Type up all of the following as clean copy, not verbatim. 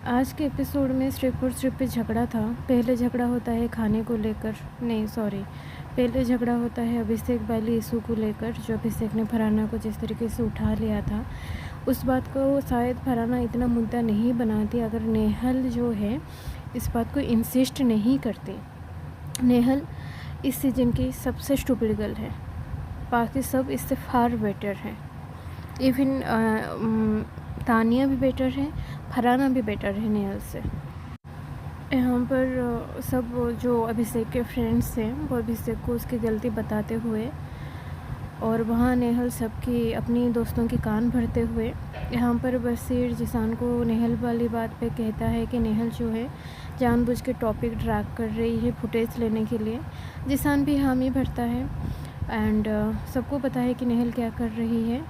आज के एपिसोड में सिर्फ और सिर्फ झगड़ा था। पहले झगड़ा होता है खाने को लेकर, नहीं सॉरी, पहले झगड़ा होता है अभिषेक वाली इशू को लेकर, जो अभिषेक ने फरहाना को जिस तरीके से उठा लिया था। उस बात को शायद फरहाना इतना मुद्दा नहीं बनाती अगर नेहल जो है इस बात को इंसिस्ट नहीं करती। नेहल इस सीज़न की सबसे स्टूपिड गर्ल है, बाकी सब इससे फार बेटर है। इवन तानिया भी बेटर है, फरहाना भी बेटर है नेहल से। यहाँ पर सब जो अभिषेक के फ्रेंड्स हैं वो अभिषेक को उसकी गलती बताते हुए, और वहाँ नेहल सबकी अपनी दोस्तों की कान भरते हुए, यहाँ पर बसीर जिसान को नेहल वाली बात पे कहता है कि नेहल जो है जानबूझ के टॉपिक ड्रैग कर रही है फुटेज लेने के लिए। जिसान भी हामी भरता है एंड सबको पता है कि नेहल क्या कर रही है।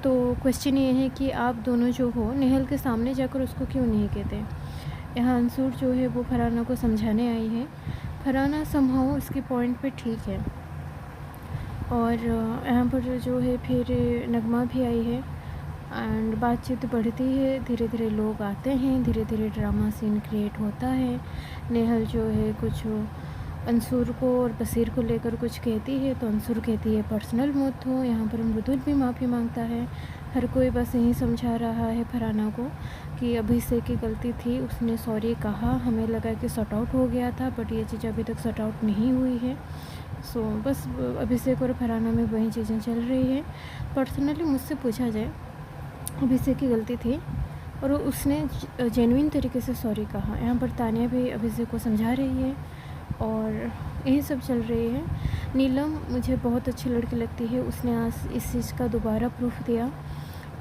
तो क्वेश्चन ये है कि आप दोनों जो हो नेहल के सामने जाकर उसको क्यों नहीं कहते। यहाँ अंसूर जो है वो फरहाना को समझाने आई है। फरहाना समहाउ उसके पॉइंट पे ठीक है, और यहाँ पर जो है फिर नगमा भी आई है एंड बातचीत बढ़ती है। धीरे धीरे लोग आते हैं, धीरे धीरे ड्रामा सीन क्रिएट होता है। नेहल जो है कुछ अंसूर को और बसीर को लेकर कुछ कहती है तो अंसूर कहती है पर्सनल मत हो। यहाँ पर मृदुल भी माफ़ी मांगता है। हर कोई बस यही समझा रहा है फरहाना को कि अभिषेक की गलती थी, उसने सॉरी कहा, हमें लगा कि सॉर्ट आउट हो गया था, बट ये चीज़ अभी तक सॉर्ट आउट नहीं हुई है। सो बस अभिषेक और फरहाना में वही चीज़ें चल रही है। पर्सनली मुझसे पूछा जाए, अभिषेक की गलती थी और उसने जेन्युइन तरीके से सॉरी कहा। यहाँ पर तानिया भी अभिषेक को समझा रही है और यही सब चल रही है। नीलम मुझे बहुत अच्छी लड़की लगती है, उसने आज इस चीज़ का दोबारा प्रूफ दिया।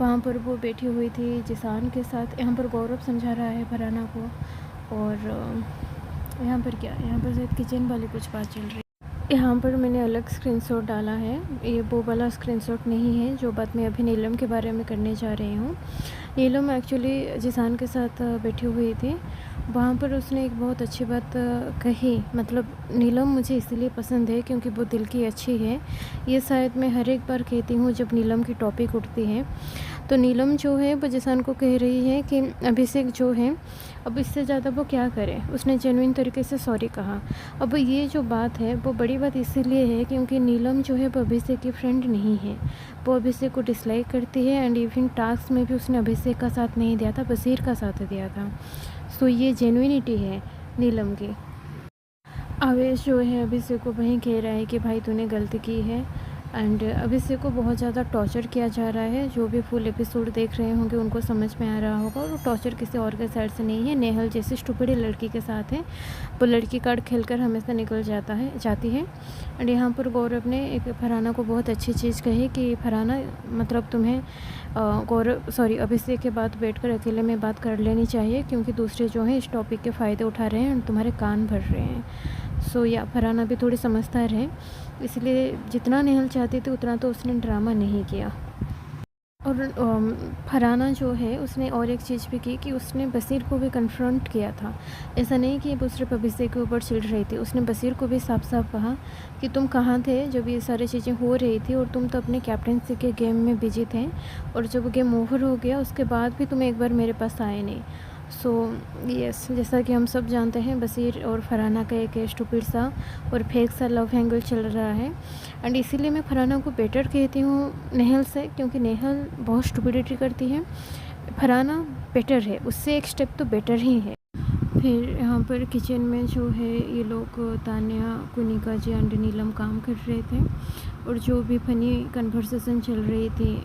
वहाँ पर वो बैठी हुई थी जिसान के साथ। यहाँ पर गौरव समझा रहा है फरहाना को, और यहाँ पर क्या, यहाँ पर शायद किचन वाली कुछ बात चल रही है। यहाँ पर मैंने अलग स्क्रीनशॉट डाला है, ये वो वाला स्क्रीनशॉट नहीं है जो बात मैं अभी नीलम के बारे में करने जा रही हूँ। नीलम एक्चुअली जिसान के साथ बैठी हुई थी, वहाँ पर उसने एक बहुत अच्छी बात कही। मतलब नीलम मुझे इसलिए पसंद है क्योंकि वो दिल की अच्छी है। ये शायद मैं हर एक बार कहती हूँ जब नीलम की टॉपिक उठती है। तो नीलम जो है वो जिसान को कह रही है कि अभिषेक जो है अब इससे ज़्यादा वो क्या करे, उसने जेन्युइन तरीके से सॉरी कहा। अब ये जो बात है वो बड़ी बात इसीलिए है क्योंकि नीलम जो है वो अभिषेक की फ्रेंड नहीं है, वो अभिषेक को डिसलाइक करती है। एंड इवन टास्क में भी उसने अभिषेक का साथ नहीं दिया था, बसीर का साथ दिया था। सो ये जेन्युइनिटी है नीलम की। आवेश जो है अभिषेक को वहीं कह रहा है कि भाई तूने गलती की है, एंड अभिषेक को बहुत ज़्यादा टॉर्चर किया जा रहा है। जो भी फुल एपिसोड देख रहे होंगे उनको समझ में आ रहा होगा, और वो टॉर्चर किसी और के साइड से नहीं है, नेहल जैसी स्टूपिड लड़की के साथ है। वो लड़की कार्ड खेलकर हमेशा निकल जाती है। एंड यहाँ पर गौरव ने एक फरहाना को बहुत अच्छी चीज़ कही कि फरहाना मतलब तुम्हें अभिषेक के बाद बैठकर अकेले में बात कर लेनी चाहिए, क्योंकि दूसरे जो हैं इस टॉपिक के फ़ायदे उठा रहे हैं और तुम्हारे कान भर रहे हैं। सो या फरहाना भी थोड़ी समझदार है, इसलिए जितना नेहल चाहती थी उतना तो उसने ड्रामा नहीं किया। और फरहाना जो है उसने और एक चीज़ भी की कि उसने बसीर को भी कन्फ्रंट किया था। ऐसा नहीं कि वो सिर्फ अभिषेक के ऊपर चिढ़ रही थी, उसने बसीर को भी साफ साफ कहा कि तुम कहाँ थे जब ये सारी चीज़ें हो रही थी, और तुम तो अपने कैप्टनसी के गेम में बिजी थे, और जब गेम ओवर हो गया उसके बाद भी तुम एक बार मेरे पास आए नहीं। सो यस, जैसा कि हम सब जानते हैं बसीर और फरहाना का एक स्टूपिड सा और फेक सा लव एंगल चल रहा है। एंड इसीलिए मैं फरहाना को बेटर कहती हूँ नेहल से, क्योंकि नेहल बहुत स्टूपिडिटी करती है, फरहाना बेटर है, उससे एक स्टेप तो बेटर ही है। फिर यहाँ पर किचन में जो है ये लोग तानिया, कुनिका जी एंड नीलम काम कर रहे थे, और जो भी फनी कन्वर्सेशन चल रही थी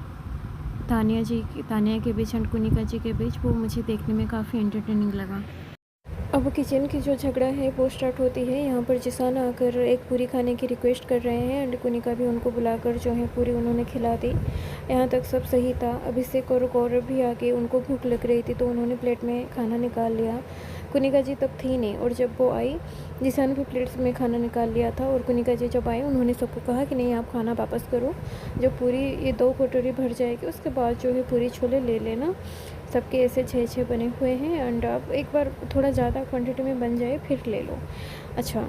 तानिया के बीच एंड कुनिका जी के बीच, वो मुझे देखने में काफ़ी एंटरटेनिंग लगा। अब किचन की जो झगड़ा है वो स्टार्ट होती है। यहाँ पर जिसान आकर एक पूरी खाने की रिक्वेस्ट कर रहे हैं, एंड कुनिका भी उनको बुलाकर जो है पूरी उन्होंने खिला दी। यहाँ तक सब सही था। अभिषेक और गौरव भी आके, उनको भूख लग रही थी तो उन्होंने प्लेट में खाना निकाल लिया। कुनिका जी तब थी नहीं, और जब वो आई जिसान भी प्लेट्स में खाना निकाल लिया था, और कुनिका जी जब आए उन्होंने सबको कहा कि नहीं आप खाना वापस करो, जब पूरी ये 2 कटोरी भर जाएगी उसके बाद जो है पूरी छोले ले लेना। सबके ऐसे 6-6 बने हुए हैं, एंड अब एक बार थोड़ा ज़्यादा क्वांटिटी में बन जाए फिर ले लो। अच्छा,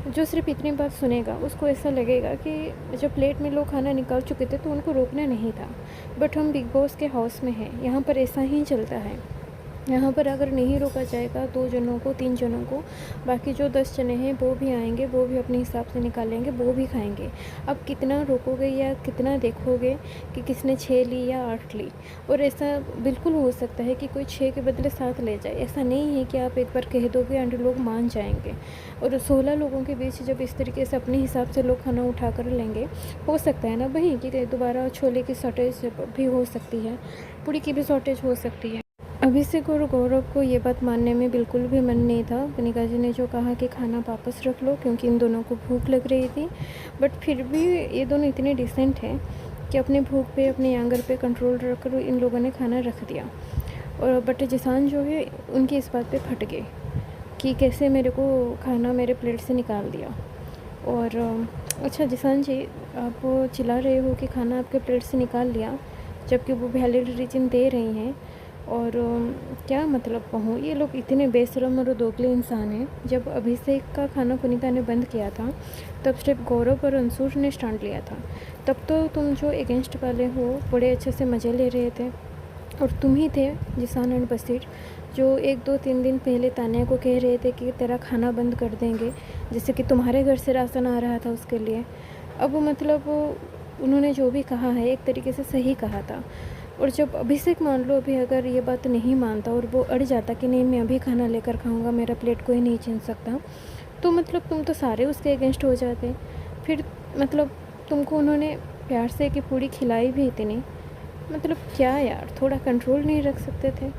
जो सिर्फ इतनी बात सुनेगा उसको ऐसा लगेगा कि जब प्लेट में लोग खाना निकाल चुके थे तो उनको रोकना नहीं था, बट हम बिग बॉस के हाउस में हैं, यहाँ पर ऐसा ही चलता है। यहाँ पर अगर नहीं रोका जाएगा 2 जनों को, 3 जनों को, बाकी जो 10 जने हैं वो भी आएंगे, वो भी अपने हिसाब से निकालेंगे, वो भी खाएंगे। अब कितना रोकोगे या कितना देखोगे कि किसने 6 ली या 8 ली। और ऐसा बिल्कुल हो सकता है कि कोई 6 के बदले 7 ले जाए। ऐसा नहीं है कि आप एक बार कह दोगे एंड लोग मान जाएंगे। और 16 लोगों के बीच जब इस तरीके से अपने हिसाब से लोग खाना उठा कर लेंगे, हो सकता है ना वहीं कि दोबारा छोले की शॉर्टेज भी हो सकती है, पूड़ी की भी शॉर्टेज हो सकती है। अभिषेक और गौरव को ये बात मानने में बिल्कुल भी मन नहीं था। कनिका जी ने जो कहा कि खाना वापस रख लो, क्योंकि इन दोनों को भूख लग रही थी। बट फिर भी ये दोनों इतने डिसेंट हैं कि अपनी भूख पे, अपने आंगर पे कंट्रोल रखकर इन लोगों ने खाना रख दिया। और बट जिसान जो है उनकी इस बात पे फट गए कि कैसे मेरे को खाना मेरे प्लेट से निकाल दिया। और अच्छा जिसान जी, आप चिल्ला रहे हो कि खाना आपके प्लेट से निकाल लिया, जबकि वो वैलिड रीज़न दे रही हैं। और क्या मतलब कहूँ, ये लोग इतने बेशरम और दोगले इंसान हैं। जब अभिषेक का खाना पुनीता ने बंद किया था, तब सिर्फ गौरव और अंशुर ने स्टैंड लिया था। तब तो तुम जो अगेंस्ट वाले हो बड़े अच्छे से मज़े ले रहे थे। और तुम ही थे जिसान एंड बसीर जो 1-2-3 दिन पहले तानिया को कह रहे थे कि तेरा खाना बंद कर देंगे, जैसे कि तुम्हारे घर से राशन आ रहा था उसके लिए। अब मतलब उन्होंने जो भी कहा है एक तरीके से सही कहा था। और जब अभिषेक मान लो अभी अगर ये बात नहीं मानता और वो अड़ जाता कि नहीं मैं अभी खाना लेकर खाऊंगा, मेरा प्लेट कोई नहीं छीन सकता, तो मतलब तुम तो सारे उसके अगेंस्ट हो जाते। फिर मतलब तुमको उन्होंने प्यार से कि पूरी खिलाई भी इतनी, मतलब क्या यार, थोड़ा कंट्रोल नहीं रख सकते थे।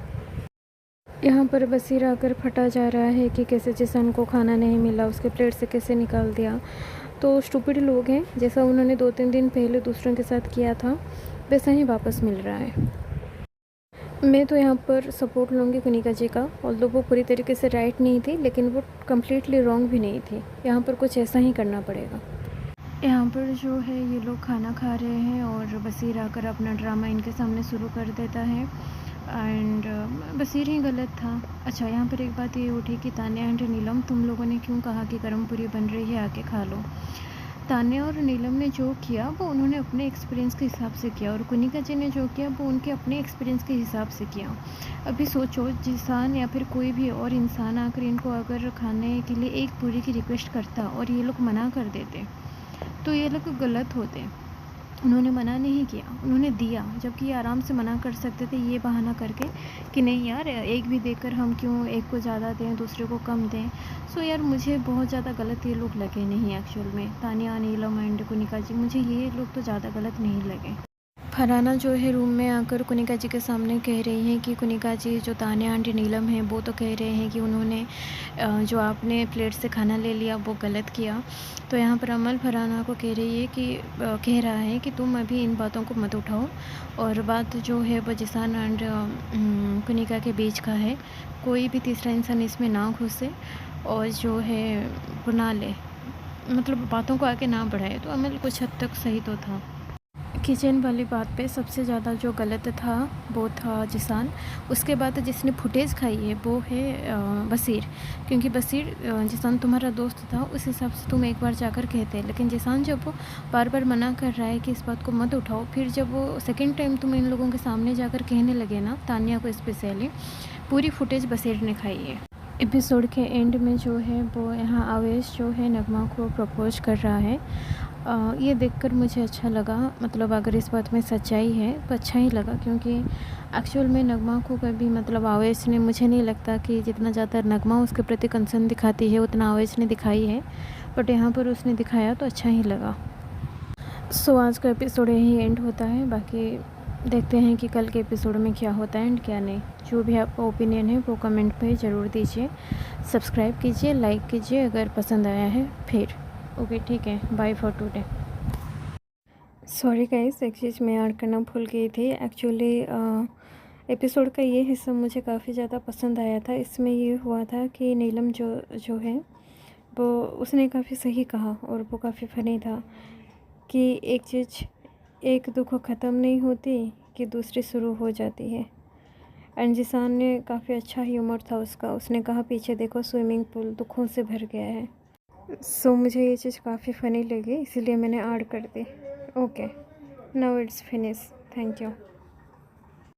यहाँ पर बसीर आकर फटा जा रहा है कि कैसे जिसान को खाना नहीं मिला, उसके प्लेट से कैसे निकाल दिया। तो स्टूपिड लोग हैं, जैसा उन्होंने 2-3 दिन पहले दूसरों के साथ किया था वैसा ही वापस मिल रहा है। मैं तो यहाँ पर सपोर्ट लूँगी कनिका जी का, ऑल्दो वो पूरी तरीके से राइट नहीं थी, लेकिन वो कम्प्लीटली रॉन्ग भी नहीं थी। यहाँ पर कुछ ऐसा ही करना पड़ेगा। यहाँ पर जो है ये लोग खाना खा रहे हैं और बसीर आकर अपना ड्रामा इनके सामने शुरू कर देता है। एंड बसीर ही गलत था। अच्छा, यहाँ पर एक बात ये उठी कि तान्या एंड नीलम, तुम लोगों ने क्यों कहा कि गर्म पूरी बन रही है, आके खा लो। तान्या और नीलम ने जो किया वो उन्होंने अपने एक्सपीरियंस के हिसाब से किया, और कनिका जी ने जो किया वो उनके अपने एक्सपीरियंस के हिसाब से किया। अभी सोचो, जिसान या फिर कोई भी और इंसान आकर इनको अगर खाने के लिए एक पूरी की रिक्वेस्ट करता और ये लोग मना कर देते, तो ये लोग गलत होते। उन्होंने मना नहीं किया, उन्होंने दिया, जबकि ये आराम से मना कर सकते थे ये बहाना करके कि नहीं यार, एक भी देकर हम क्यों एक को ज़्यादा दें दूसरे को कम दें। सो यार मुझे बहुत ज़्यादा गलत ये लोग लगे नहीं एक्चुअल में। तानिया, नीलम एंड कनिका जी, मुझे ये लोग तो ज़्यादा गलत नहीं लगे। फरहाना जो है रूम में आकर कनिका जी के सामने कह रही हैं कि कनिका जी, जो तान्या आंटी नीलम हैं वो तो कह रहे हैं कि उन्होंने जो आपने प्लेट से खाना ले लिया वो गलत किया। तो यहाँ पर अमल फरहाना को कह रही है कि कह रहा है कि तुम अभी इन बातों को मत उठाओ, और बात जो है वो जिसान एंड कनिका के बीच का है। कोई भी तीसरा इंसान इसमें ना घुसे और जो है बना ले, मतलब बातों को आगे ना बढ़ाए। तो अमल कुछ हद तक सही तो था। किचन वाली बात पे सबसे ज़्यादा जो गलत था वो था जिसान। उसके बाद जिसने फुटेज खाई है वो है बसीर, क्योंकि बसीर, जिसान तुम्हारा दोस्त था, उस हिसाब से तुम एक बार जाकर कहते। लेकिन जिसान जब वो बार बार मना कर रहा है कि इस बात को मत उठाओ, फिर जब वो सेकंड टाइम तुम इन लोगों के सामने जाकर कहने लगे ना, तानिया को स्पेशली, पूरी फुटेज बसीर ने खाई है। एपिसोड के एंड में जो है वो यहाँ आवेश जो है नगमा को प्रपोज कर रहा है। ये देखकर मुझे अच्छा लगा, मतलब अगर इस बात में सच्चाई है तो अच्छा ही लगा, क्योंकि एक्चुअल में नगमा को कभी, मतलब आवेश ने, मुझे नहीं लगता कि जितना ज़्यादा नगमा उसके प्रति कंसर्न दिखाती है उतना आवेश ने दिखाई है, बट यहाँ पर उसने दिखाया तो अच्छा ही लगा। सो आज का एपिसोड यही एंड होता है। बाकी देखते हैं कि कल के एपिसोड में क्या होता है एंड क्या नहीं। जो भी आपका ओपिनियन है वो कमेंट पे ज़रूर दीजिए, सब्सक्राइब कीजिए, लाइक कीजिए अगर पसंद आया है। फिर ओके, ठीक है, bye for today. Sorry guys, एक चीज़ मैं ऐड करना भूल गई थी। एक्चुअली एपिसोड का ये हिस्सा मुझे काफ़ी ज़्यादा पसंद आया था। इसमें ये हुआ था कि नीलम जो है वो, उसने काफ़ी सही कहा और वो काफ़ी फ़नी था कि एक चीज़, एक दुख ख़त्म नहीं होती कि दूसरी शुरू हो जाती है। एंड जिसान ने काफ़ी अच्छा ह्यूमर था उसका, उसने कहा पीछे देखो स्विमिंग पूल दुखों से भर गया है। सो मुझे ये चीज़ काफ़ी फ़नी लगी, इसीलिए मैंने ऐड कर दी। Okay, now it's finish, thank you.